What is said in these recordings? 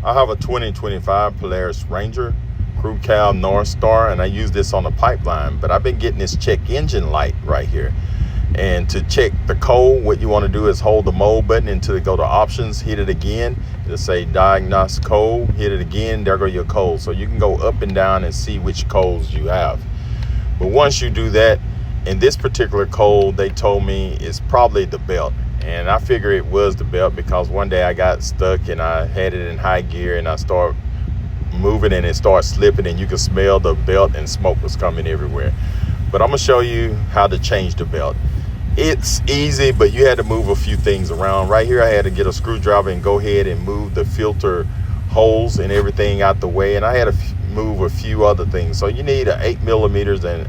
I have a 2025 Polaris Ranger crew cab NorthStar, and I use this on the pipeline, but I've been getting this check engine light right here. And to check the code, what you want to do is hold the mode button until it go to options, hit it again, it'll say diagnose code, hit it again, there go your code. So you can go up and down and see which codes you have. But once you do that, in this particular code, they told me it's probably the belt. And I figure it was the belt because one day I got stuck and I had it in high gear and I started moving and it started slipping, and you could smell the belt and smoke was coming everywhere. But I'm gonna show you how to change the belt. It's easy, but you had to move a few things around. Right here I had to get a screwdriver and go ahead and move the filter holes and everything out the way, and I had to move a few other things. So you need 8 millimeters and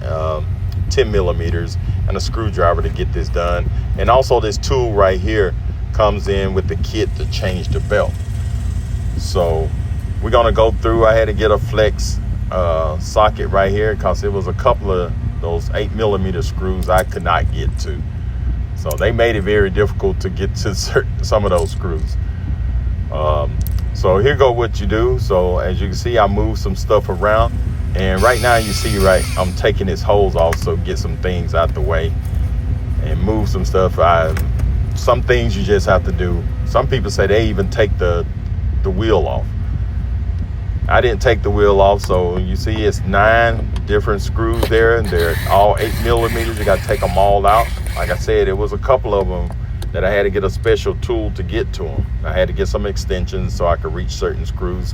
10 millimeters and a screwdriver to get this done. And also this tool right here comes in with the kit to change the belt. So we're gonna go through. I had to get a flex socket right here because it was a couple of those 8 millimeter screws I could not get to. So they made it very difficult to get to some of those screws. So here go what you do. So as you can see, I moved some stuff around, and right now you see I'm taking this hose off, so get some things out the way and move some stuff. Some things you just have to do. Some people say they even take the wheel off. I didn't take the wheel off, so you see it's 9 different screws there, and they're all 8 millimeters. You got to take them all out. Like I said, it was a couple of them that I had to get a special tool to get to them. I had to get some extensions so I could reach certain screws.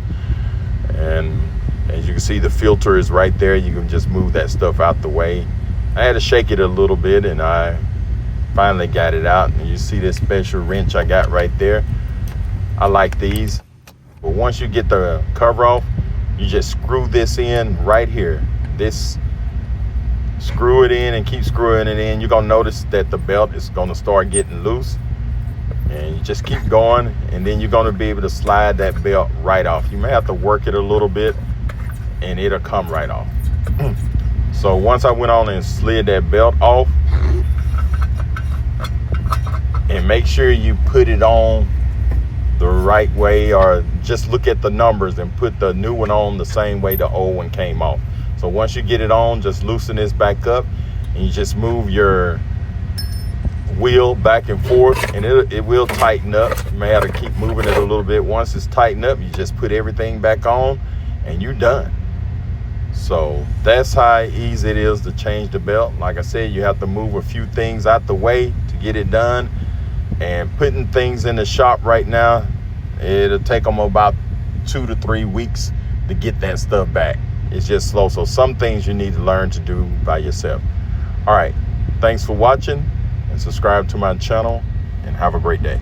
And as you can see, the filter is right there. You can just move that stuff out the way. I had to shake it a little bit, and I finally got it out. And you see this special wrench I got right there. I like these. But once you get the cover off, you just screw this in right here. Screw it in and keep screwing it in. You're gonna notice that the belt is gonna start getting loose, and you just keep going, and then you're gonna be able to slide that belt right off. You may have to work it a little bit and it'll come right off. So once I went on and slid that belt off, and make sure you put it on the right way, or just look at the numbers and put the new one on the same way the old one came off. So once you get it on, just loosen this back up, and you just move your wheel back and forth, and it will tighten up. You may have to keep moving it a little bit. Once it's tightened up, you just put everything back on and you're done. So that's how easy it is to change the belt. Like I said, you have to move a few things out the way to get it done. And putting things in the shop right now, it'll take them about 2 to 3 weeks to get that stuff back. It's just slow. So some things you need to learn to do by yourself. All right, thanks for watching, and subscribe to my channel, and have a great day.